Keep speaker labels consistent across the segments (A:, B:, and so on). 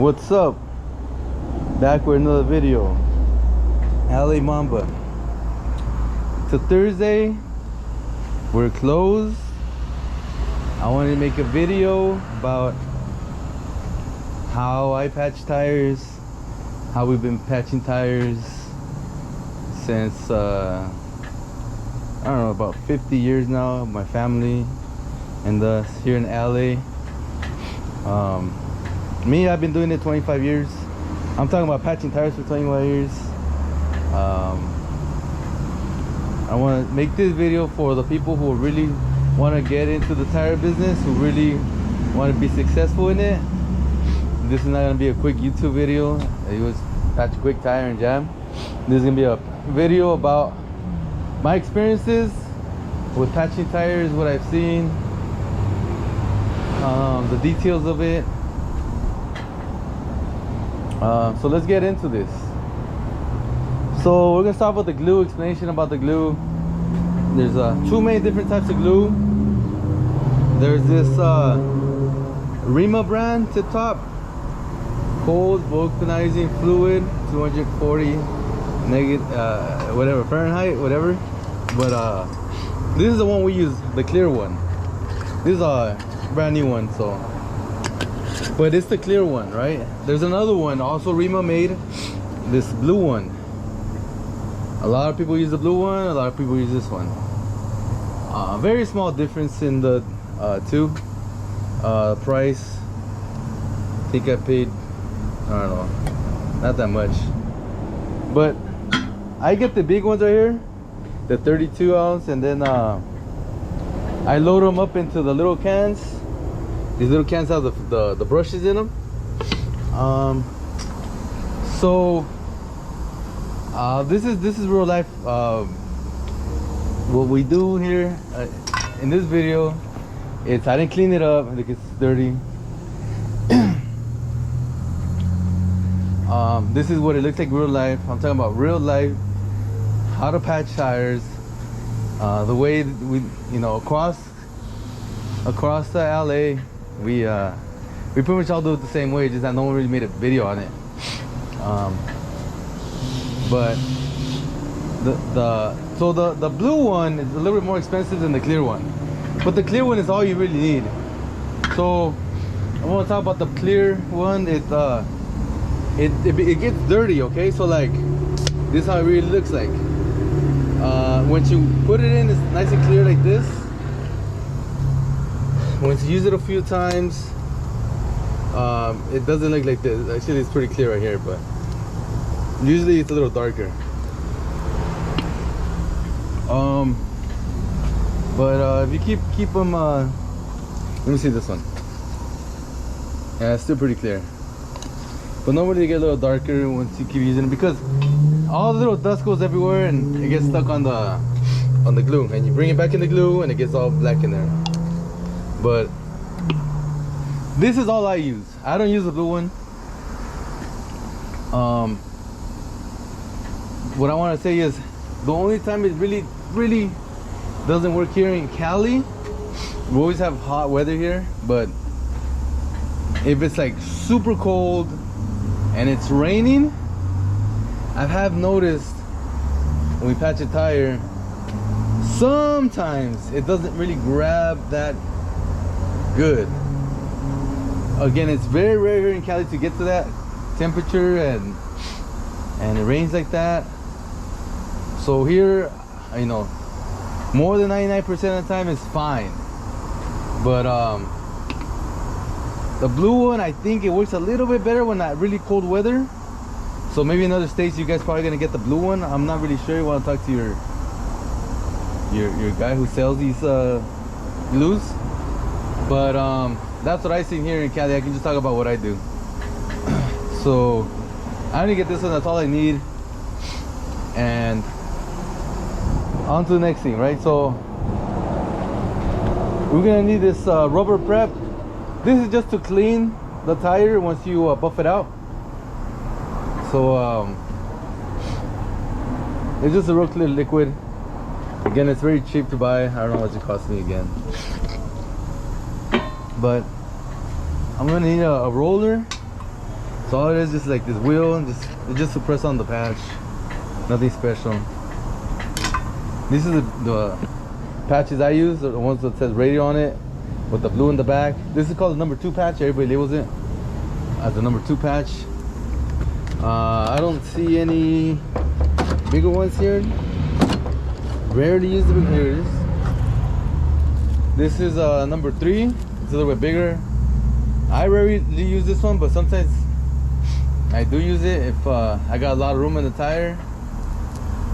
A: What's up? Back with another video. LA Mamba. It's a Thursday. We're closed. I wanted to make a video about how I patch tires, how we've been patching tires since I don't know, about 50 years now. My family and us here in LA. Me, I've been doing it 25 years. I'm talking about patching tires for 25 years. I want to make this video for the people who really want to get into the tire business, who really want to be successful in it. This is not going to be a quick YouTube video. It was patch a quick tire and jam. This is going to be a video about my experiences with patching tires, what I've seen, the details of it. So let's get into this. So we're gonna start with the glue, explanation about the glue. There's two main different types of glue. There's this Rima brand tip top, cold vulcanizing fluid, 240 negative whatever Fahrenheit, whatever. But this is the one we use, the clear one. This is a brand new one, so. But it's the clear one, right? There's another one, also Rima made, this blue one. A lot of people use the blue one, a lot of people use this one. Very small difference in the two. Price, I think I paid, I don't know, not that much. But I get the big ones right here, the 32 ounce, and then I load them up into the little cans. These little cans have the brushes in them. So this is real life. What we do here in this video, it's I didn't clean it up. I think it's dirty. This is what it looks like real life. I'm talking about real life, how to patch tires, the way we, you know, across the LA. We pretty much all do it the same way, just that no one really made a video on it. But the blue one is a little bit more expensive than the clear one, but the clear one is all you really need. So I want to talk about the clear one. It gets dirty, okay? So like this is how it really looks like. Once you put it in, it's nice and clear like this. Once you use it a few times, it doesn't look like this. Actually, it's pretty clear right here, but usually it's a little darker. But if you keep them, let me see this one. Yeah, it's still pretty clear. But normally they get a little darker once you keep using it, because all the little dust goes everywhere and it gets stuck on the glue. And you bring it back in the glue and it gets all black in there. But this is all I use. I don't use the blue one. What I want to say is the only time it really doesn't work here in Cali, we always have hot weather here, but if it's like super cold and it's raining, I have noticed when we patch a tire, sometimes it doesn't really grab that good. Again, it's very rare here in Cali to get to that temperature, and it rains like that. So here, you know, more than 99% of the time is fine. But the blue one, I think it works a little bit better when not really cold weather. So maybe in other states you guys probably gonna get the blue one. I'm not really sure. You want to talk to your guy who sells these glues. But that's what I see here in Cali. I can just talk about what I do. So I only get this one, that's all I need. And on to the next thing, right? So we're gonna need this rubber prep. This is just to clean the tire once you buff it out. So it's just a real clear liquid. Again, it's very cheap to buy. I don't know how much it cost me again. But I'm gonna need a roller So all it is just like this wheel, and just to press on the patch. Nothing special. These are the patches I use, the ones that says radio on it with the blue in the back. This is called the number 2 patch. Everybody labels it as the number 2 patch. I don't see any bigger ones here. Rarely use them. Here it is. This is number 3. It's a little bit bigger. I rarely use this one, but sometimes I do use it if I got a lot of room in the tire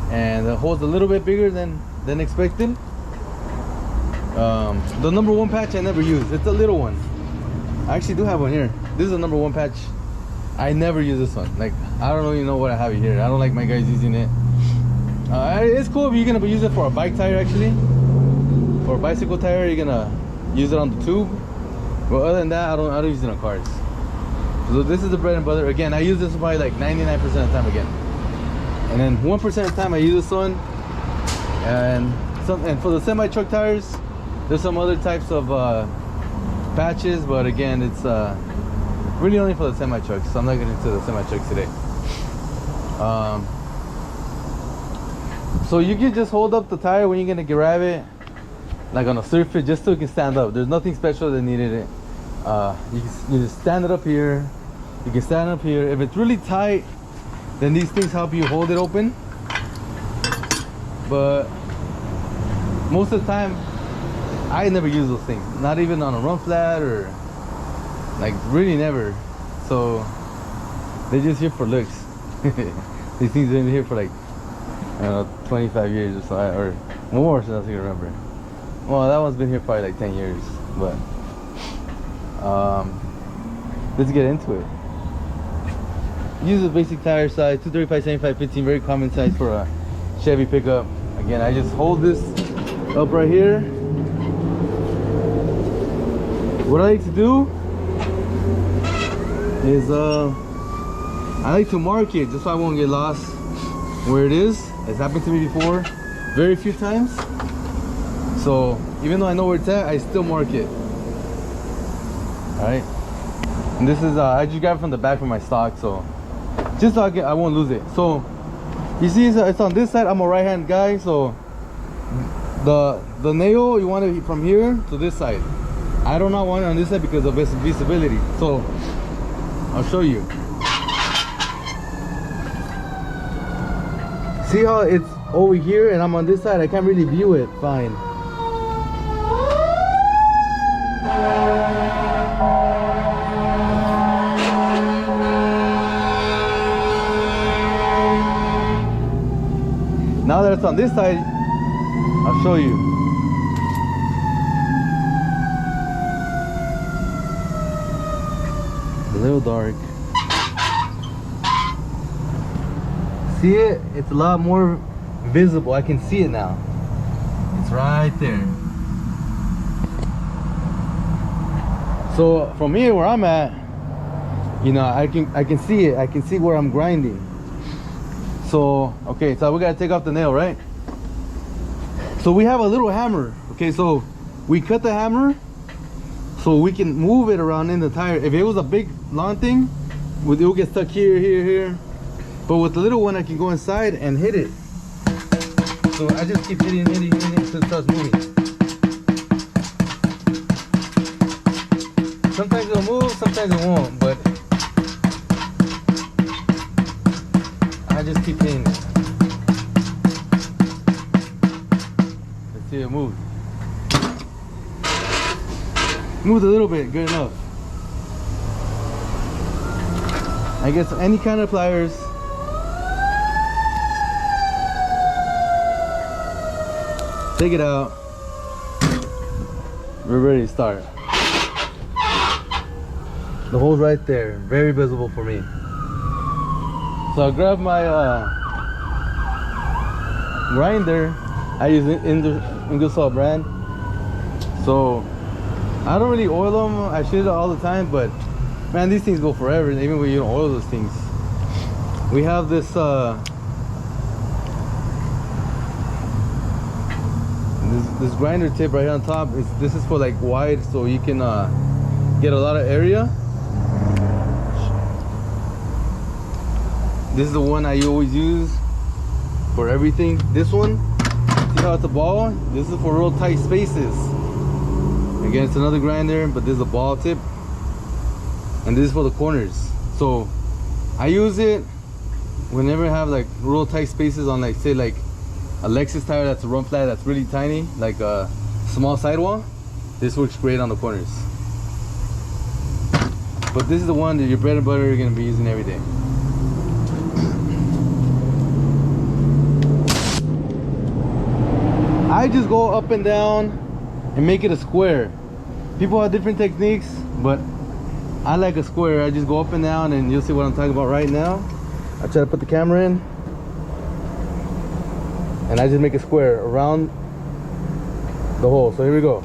A: and the hole's a little bit bigger than expected. The number 1 patch I never use. It's a little one. I actually do have one here. This is the number 1 patch. I never use this one. Like, I don't even know what I have it here. I don't like my guys using it. It's cool if you're gonna use it for a bike tire. Actually, for a bicycle tire, you're gonna use it on the tube. But other than that, I don't use it on cars. So this is the bread and butter. Again, I use this probably like 99% of the time again. And then 1% of the time I use this one. And for the semi-truck tires, there's some other types of patches, but again, it's really only for the semi-trucks. So I'm not getting into the semi-trucks today. So you can just hold up the tire when you're gonna grab it, like on a surface, just so it can stand up. There's nothing special that needed it. You just stand it up here. You can stand up here. If it's really tight, then these things help you hold it open. But most of the time, I never use those things. Not even on a run flat or like really never. So they're just here for looks. These things have been here for like, I don't know, 25 years or so, or more since I can remember. Well, that one's been here probably like 10 years, but let's get into it. Use a basic tire size, 235, 75, 15, very common size for a Chevy pickup. Again, I just hold this up right here. What I like to do is I like to mark it just so I won't get lost where it is. It's happened to me before, very few times. So even though I know where it's at, I still mark it. All right. And this is I just grabbed it from the back from my stock, so just so I won't lose it. So you see, it's on this side. I'm a right-hand guy, so the nail you want it from here to this side. I do not want it on this side because of visibility. So I'll show you. See how it's over here and I'm on this side? I can't really view it fine. Now that it's on this side, I'll show you. A little dark. See it? It's a lot more visible. I can see it now. It's right there. So from here where I'm at, you know, I can see it. I can see where I'm grinding. So okay, so we gotta take off the nail, right? So we have a little hammer. Okay, so we cut the hammer so we can move it around in the tire. If it was a big long thing, it will get stuck here, here, here. But with the little one, I can go inside and hit it. So I just keep hitting until it starts moving. Sometimes it'll move, sometimes it won't, but I just keep hitting it. Let's see it move. Moved a little bit, good enough. I guess any kind of pliers. Take it out. We're ready to start. The hole's right there, very visible for me. So I'll grab my grinder. I use Ingersoll brand. So I don't really oil them. I shoot it all the time, but man, these things go forever, even when you don't oil those things. We have this this grinder tip right on top. This is for like wide, so you can get a lot of area. This is the one I always use for everything. This one, see how it's a ball? This is for real tight spaces. Again, it's another grinder, but this is a ball tip, and this is for the corners. So I use it whenever I have like real tight spaces on, like, say, like a Lexus tire that's a run flat that's really tiny, like a small sidewall. This works great on the corners. But this is the one that your bread and butter are going to be using every day. I just go up and down and make it a square. People have different techniques, but I like a square. I just go up and down, and you'll see what I'm talking about right now. I try to put the camera in, and I just make a square around the hole. So here we go.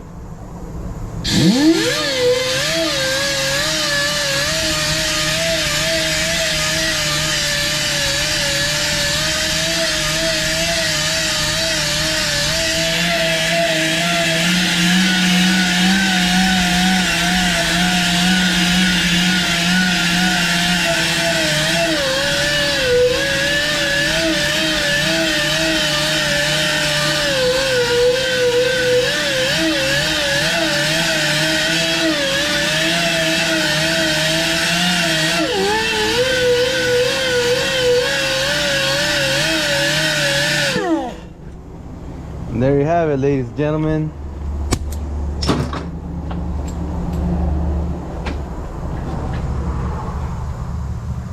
A: And there you have it, ladies and gentlemen.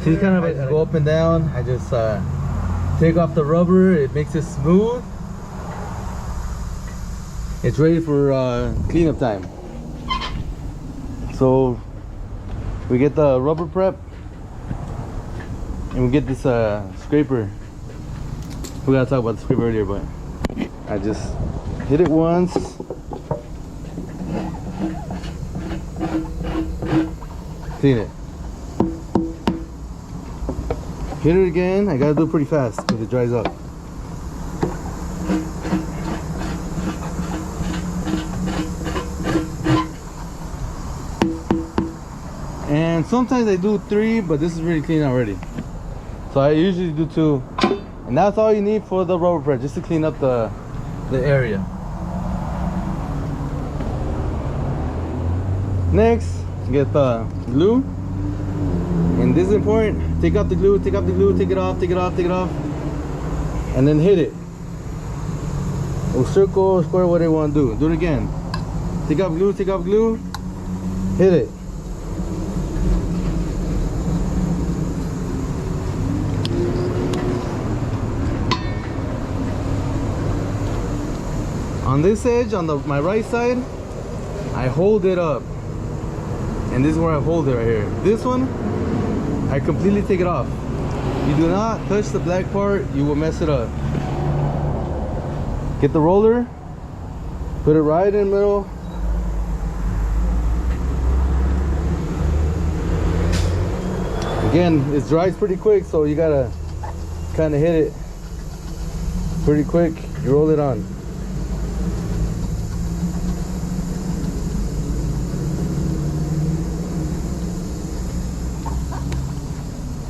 A: See, kind of go up and down. I just take off the rubber. It makes it smooth. It's ready for cleanup time. So we get the rubber prep, and we get this scraper. We gotta talk about the scraper earlier, but I just hit it once. Clean it. Hit it again. I gotta do it pretty fast because it dries up. And sometimes I do 3, but this is really clean already. So I usually do 2. And that's all you need for the rubber prep, just to clean up the area. Next, get the glue. And this is important. Take out the glue, take out the glue, take it off, take it off, take it off. And then hit it. Or circle, square, whatever you want to do. Do it again. Take out glue, take out glue. Hit it. On this edge, on my right side, I hold it up. And this is where I hold it right here. This one, I completely take it off. You do not touch the black part, you will mess it up. Get the roller, put it right in the middle. Again, it dries pretty quick, so you gotta kind of hit it pretty quick. You roll it on.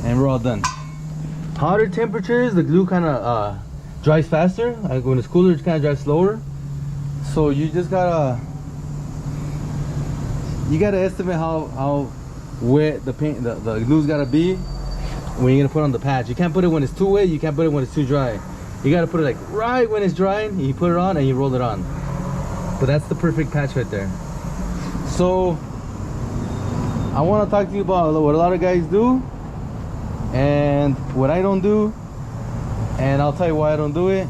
A: And we're all done. Hotter temperatures, the glue kind of dries faster. Like when it's cooler, it kind of dries slower. So you just gotta estimate how wet the paint, the glue's gotta be when you're gonna put on the patch. You can't put it when it's too wet. You can't put it when it's too dry. You gotta put it like right when it's drying. You put it on and you roll it on. But that's the perfect patch right there. So I want to talk to you about what a lot of guys do and what I don't do, and I'll tell you why I don't do it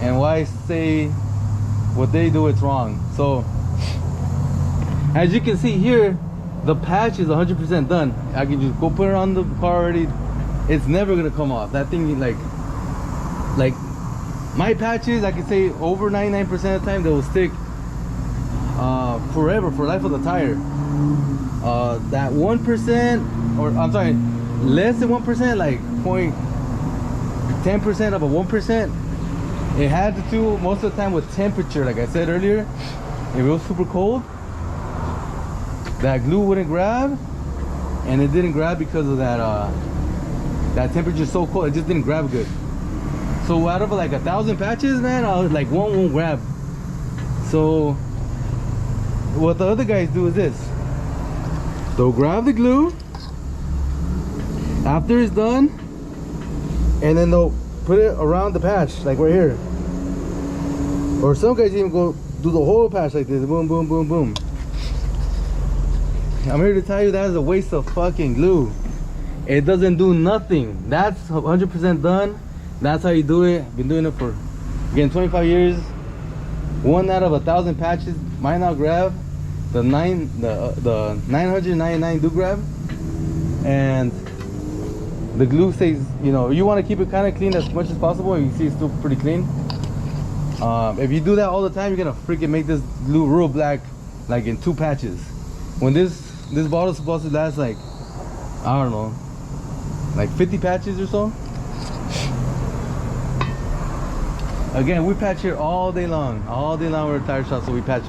A: and why I say what they do it's wrong. So as you can see here, the patch is 100% done. I can just go put it on the car already. It's never gonna come off. That thing, like my patches, I can say over 99% of the time they will stick forever, for life of the tire. That 1%, or I'm sorry, less than 1%, like 0.10% of a 1%, it had to do most of the time with temperature. Like I said earlier, if it was super cold, that glue wouldn't grab, and it didn't grab because of that that temperature is so cold, it just didn't grab good. So out of like 1,000 patches, man, I was like one won't grab. So what the other guys do is this: they'll grab the glue after it's done, and then they'll put it around the patch, like right here. Or some guys even go do the whole patch like this, boom, boom, boom, boom. I'm here to tell you that is a waste of fucking glue. It doesn't do nothing. That's 100% done. That's how you do it. I've been doing it for, again, 25 years. 1 out of 1,000 patches might not grab. The 999 do grab. And the glue stays, you know, you want to keep it kind of clean as much as possible. You can see it's still pretty clean. If you do that all the time, you're gonna freaking make this glue real black, like in 2 patches. When this bottle is supposed to last like, I don't know, like 50 patches or so. Again, we patch here all day long. All day long we're a tire shop, so we patch.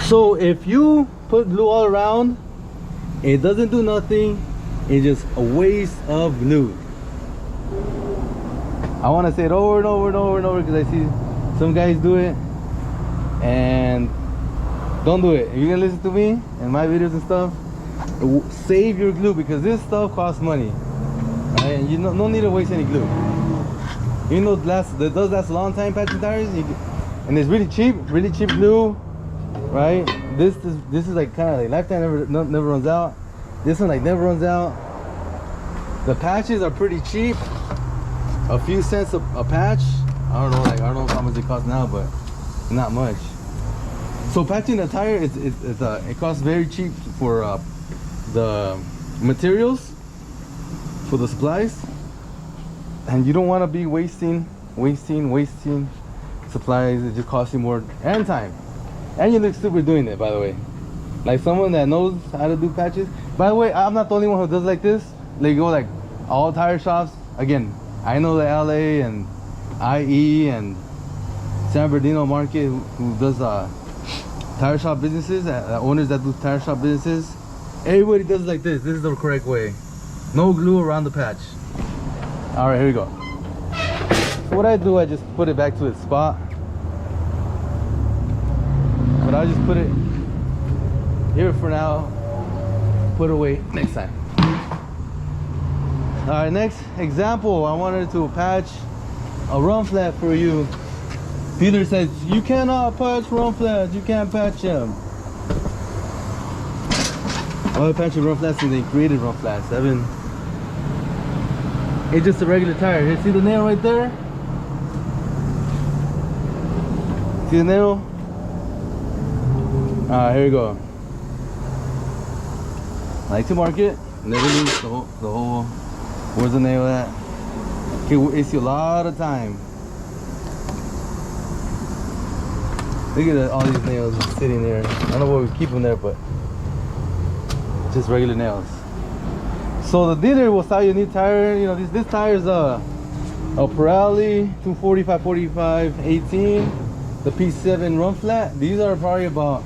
A: So if you put glue all around, it doesn't do nothing. It's just a waste of glue. I want to say it over and over and over and over because I see some guys do it, and don't do it. If you're gonna listen to me and my videos and stuff, save your glue, because this stuff costs money, right? And you no need to waste any glue. You know, that does last a long time, patching tires, and it's really cheap glue, right? This is like kind of like lifetime, never runs out. This one like never runs out. The patches are pretty cheap, a few cents a patch. I don't know how much it costs now, but not much. So patching a tire, it costs very cheap for the materials, for the supplies, and you don't want to be wasting supplies. It just costs you more and time, and you look stupid doing it, by the way. Like someone that knows how to do patches. By the way, I'm not the only one who does like this. They go like all tire shops. Again, I know the LA and IE and San Bernardino market who does tire shop businesses, owners that do tire shop businesses. Everybody does like this. This is the correct way. No glue around the patch. All right, here we go. So what I do, I just put it back to its spot. But I just put it here for now. Put it away next time. All right, next example, I wanted to patch a run flat for you. Peter says, you cannot patch run flats, you can't patch them. I've been patching run flats since they created run flats. It's just a regular tire. Here, see the nail right there? See the nail? Alright, here we go. I like to mark it. Never lose the whole. Where's the nail at? Okay, it wastes you a lot of time. Look at all these nails just sitting there. I don't know why we keep them there, but just regular nails. So the dealer will sell you a new tire. You know, this tire is a Pirelli 245/45 18, the P7 run flat. These are probably about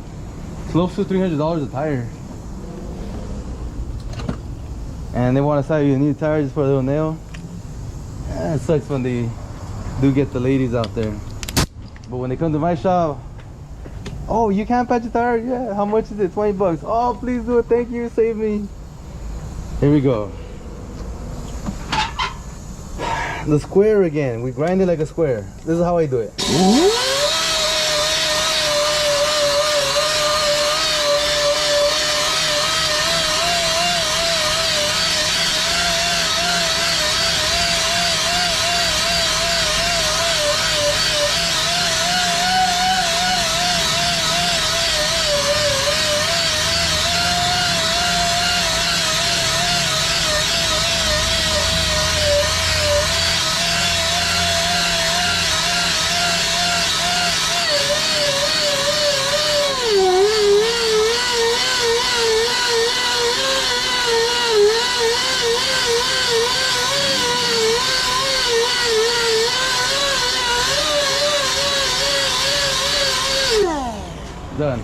A: close to $300 a tire. And they want to sell you a new tire just for a little nail. It sucks when they do get the ladies out there. But when they come to my shop, oh, you can't patch a tire? Yeah, how much is it? 20 bucks. Oh, please do it. Thank you. Save me. Here we go. The square again. We grind it like a square. This is how I do it. Done.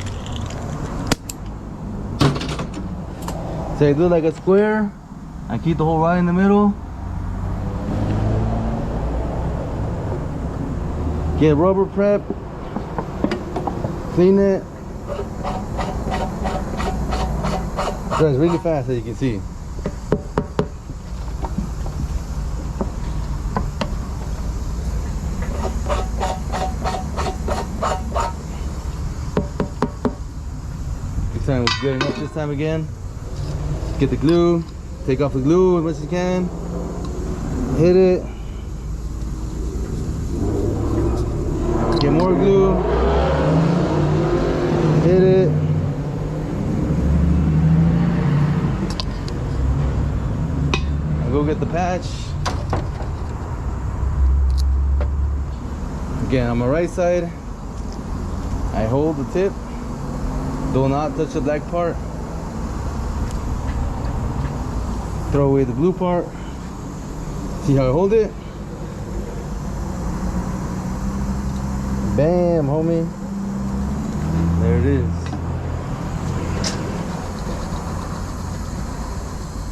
A: So I do like a square, I keep the whole rod in the middle. Get rubber prep. Clean it. Runs really fast, as you can see. This time was good enough this time again. Get the glue. Take off the glue as much as you can. Hit it. Get more glue. Hit it. Go get the patch. Again, on my right side, I hold the tip. Do not touch the black part. Throw away the blue part. See how I hold it? Bam, homie. There it is.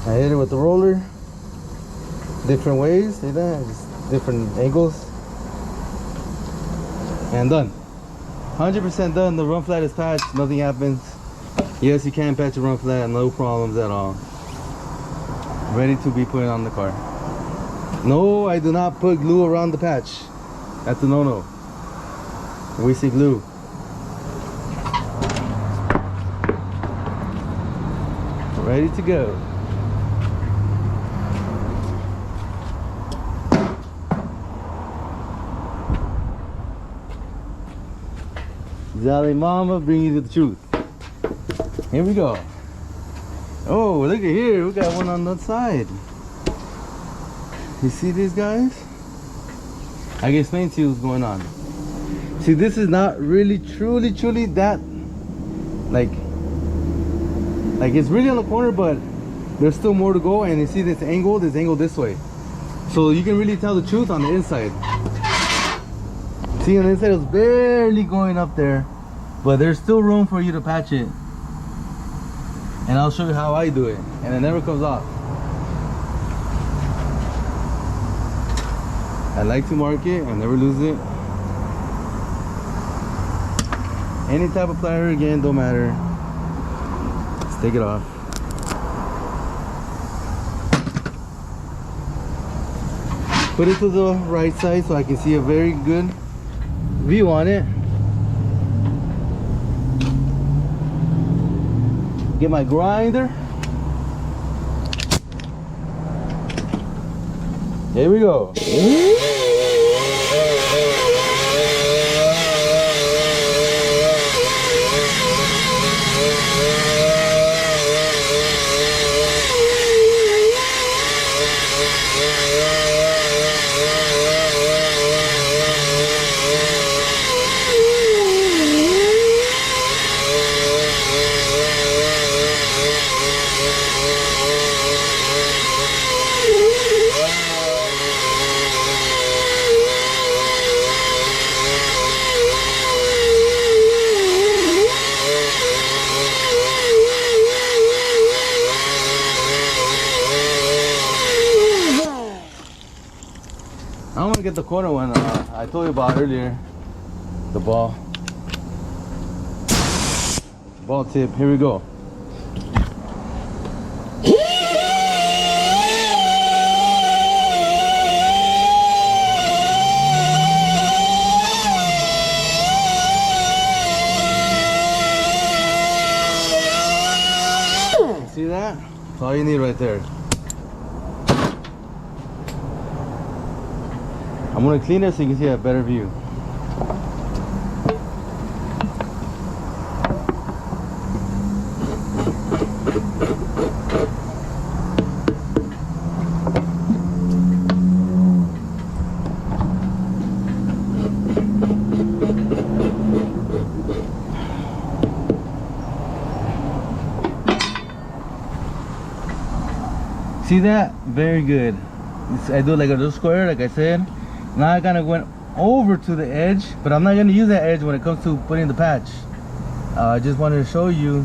A: I hit it with the roller. Different ways, see that? Just different angles. And done. 100% done. The run flat is patched. Nothing happens. Yes, you can patch a run flat. No problems at all. Ready to be put on the car. No, I do not put glue around the patch. That's a no-no. We see glue. Ready to go. Zally Mama, bring you to the truth. Here we go. Oh, look at here. We got one on that side. You see these guys? I can explain to you what's going on. See, this is not really, truly that, like it's really on the corner, but there's still more to go. And you see this angle this way. So you can really tell the truth on the inside. See, on the inside, it was barely going up there, but there's still room for you to patch it. And I'll show you how I do it, and it never comes off. I like to mark it and never lose it. Any type of plier, again, don't matter. Let's take it off. Put it to the right side so I can see a very good view on it. Get my grinder. Here we go. I'm gonna get the corner one I told you about earlier. The ball tip. Here we go. See that? That's all you need right there. I'm gonna clean it so you can see a better view. See that? Very good. I do like a little square, like I said. Now I kind of went over to the edge, but I'm not going to use that edge when it comes to putting the patch. I just wanted to show you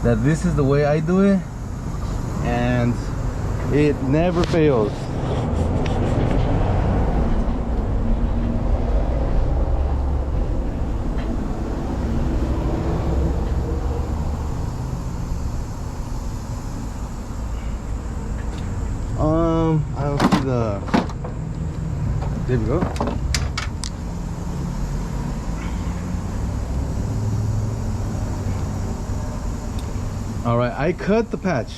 A: that this is the way I do it, and It never fails. I don't see the. There we go. All right, I cut the patch.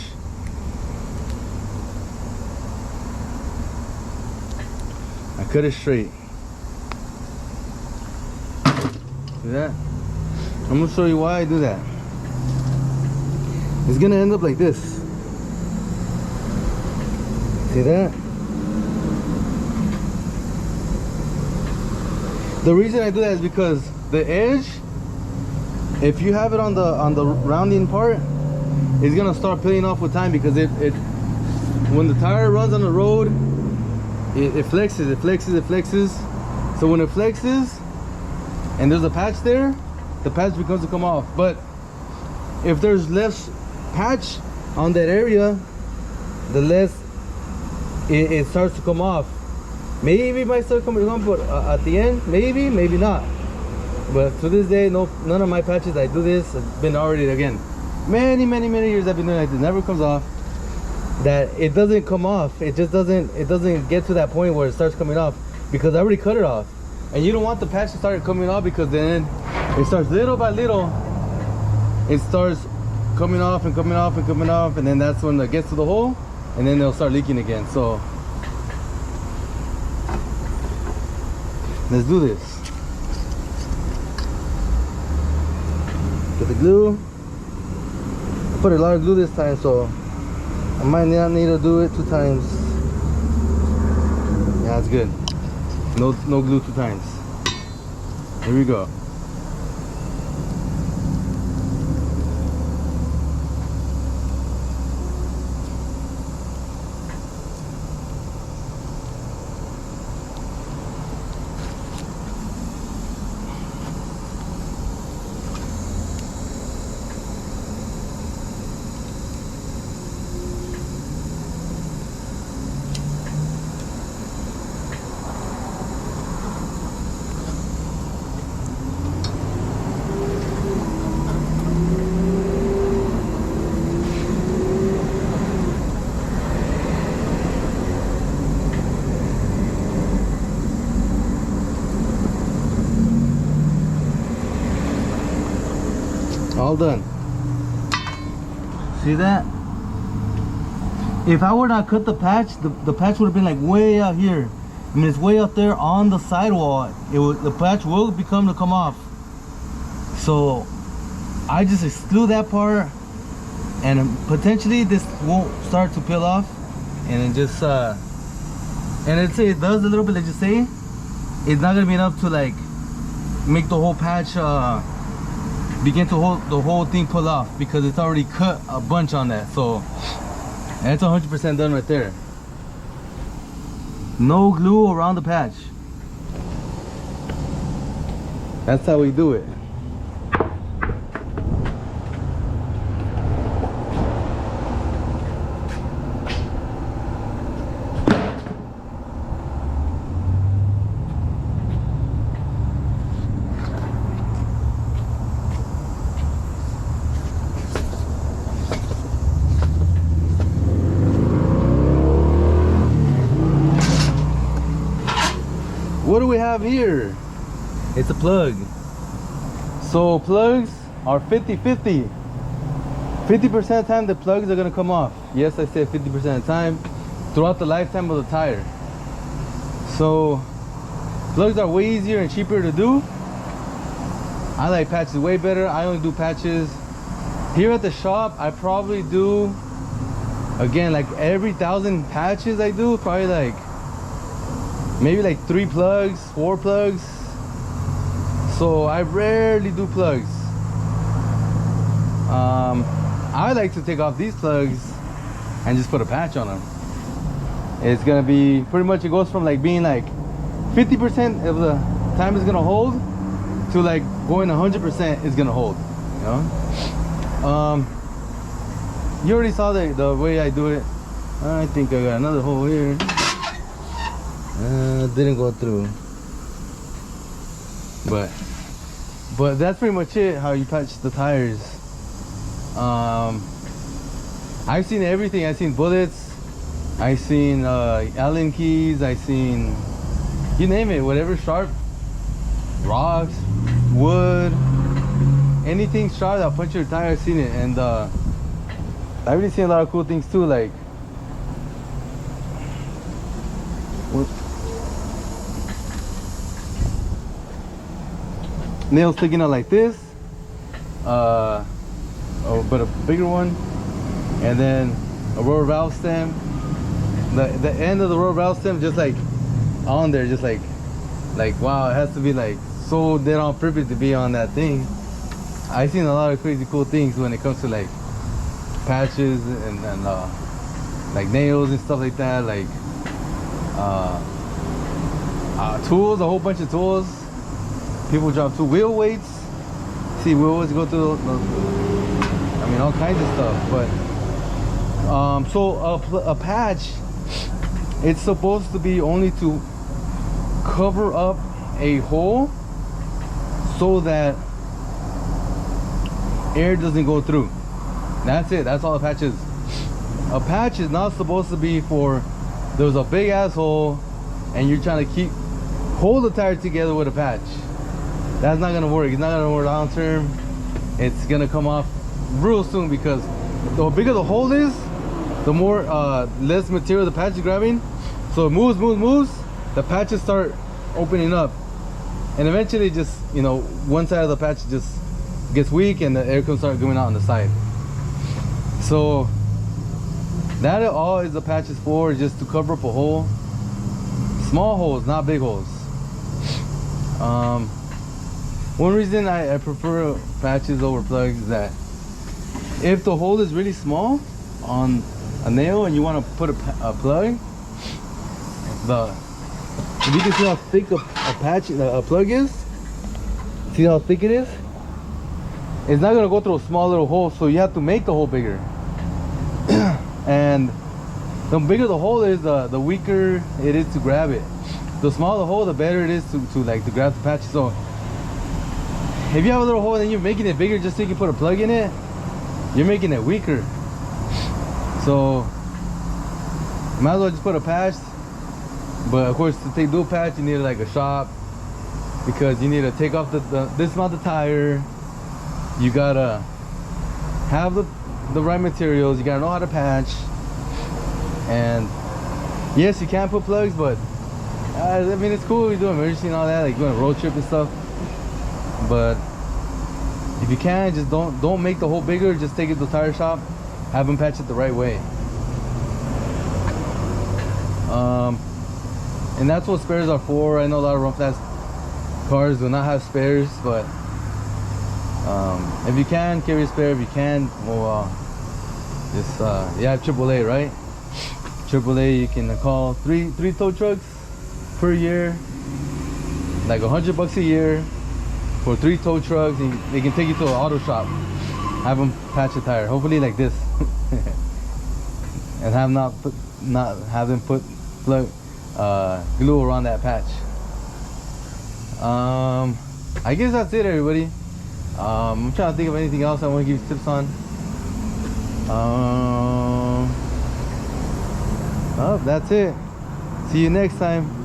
A: I cut it straight. See that? I'm gonna show you why I do that. It's gonna end up like this. See that? The reason I do that is because the edge, if you have it on the rounding part, it's gonna start peeling off with time, because it when the tire runs on the road, it flexes. So when it flexes and there's a patch there, the patch becomes to come off. But if there's less patch on that area, the less it starts to come off. Maybe it might start coming on, but at the end, maybe not. But to this day, none of my patches, I do this, it's been already, again, many years I've been doing it, it never comes off. That it doesn't come off, it doesn't get to that point where it starts coming off, because I already cut it off. And you don't want the patch to start coming off, because then it starts little by little, it starts coming off, and then that's when it gets to the hole, and then they'll start leaking again. So let's do this. Get the glue. I put a lot of glue this time, so I might not need to do it 2 times. Yeah, that's good. No glue 2 times. Here we go. All done. See that? If I were not cut the patch, the patch would have been like way out here. I mean, it's way out there on the sidewall. The patch will come off. So I just exclude that part, and potentially this won't start to peel off, and it just and it does a little bit, like you say, it's not gonna be enough to like make the whole patch begin to hold the whole thing pull off, because it's already cut a bunch on that. So that's 100% done right there. No glue around the patch. That's how we do it. What do we have here? It's a plug. So plugs are 50-50. 50% of the time the plugs are gonna come off. Yes, I said 50% of the time throughout the lifetime of the tire. So plugs are way easier and cheaper to do. I like patches way better. I only do patches here at the shop. I probably do, again, like every 1,000 patches I do, probably like maybe like 3 plugs, 4 plugs. So I rarely do plugs. I like to take off these plugs and just put a patch on them. It's gonna be pretty much, it goes from like being like 50% of the time it's gonna hold to like going 100% is gonna hold, you know. You already saw the way I do it. I think I got another hole here. Didn't go through. But that's pretty much it, how you patch the tires. I've seen everything. I've seen bullets, I've seen Allen keys, I've seen, you name it, whatever sharp, rocks, wood, anything sharp that'll punch your tire. I've seen it. And I've really seen a lot of cool things too, like nails sticking out like this, but a bigger one, and then a rubber valve stem. The end of the rubber valve stem just like on there, just like wow, it has to be like so dead on purpose to be on that thing. I've seen a lot of crazy cool things when it comes to like patches and like nails and stuff like that, like tools, a whole bunch of tools. People drop two wheel weights. See, we always go through I mean, all kinds of stuff. But so a patch, it's supposed to be only to cover up a hole so that air doesn't go through. That's it. That's all a patch is. A patch is not supposed to be for there's a big asshole and you're trying to hold the tire together with a patch. That's not gonna work. It's not gonna work long term. It's gonna come off real soon, because the bigger the hole is, the more less material the patch is grabbing. So it moves, the patches start opening up, and eventually just, you know, one side of the patch just gets weak and the air can start going out on the side. So that all is the patch is for, just to cover up a hole. Small holes, not big holes. One reason I prefer patches over plugs is that if the hole is really small on a nail and you want to put a plug, if you can see how thick a plug is, see how thick it is? It's not going to go through a small little hole, so you have to make the hole bigger. And the bigger the hole is, the weaker it is to grab it. The smaller the hole, the better it is to grab the patch. So if you have a little hole and then you're making it bigger just so you can put a plug in it, you're making it weaker. So might as well just put a patch. But of course, to do a patch, you need like a shop, because you need to take off dismount the tire. You gotta have the right materials. You gotta know how to patch. And yes, you can put plugs, but I mean, it's cool. You do emergency and all that, like going on a road trip and stuff. But if you can, just don't make the hole bigger. Just take it to the tire shop, have them patch it the right way. And that's what spares are for. I know a lot of run flat cars do not have spares, but if you can carry a spare, if you can, well, just you have AAA, right? AAA, you can call three tow trucks per year, like $100 a year for 3 tow trucks, and they can take you to an auto shop, have them patch a tire, hopefully like this, and have them put glue around that patch. I guess that's it, everybody. I'm trying to think of anything else I want to give you tips on. Oh, that's it. See you next time.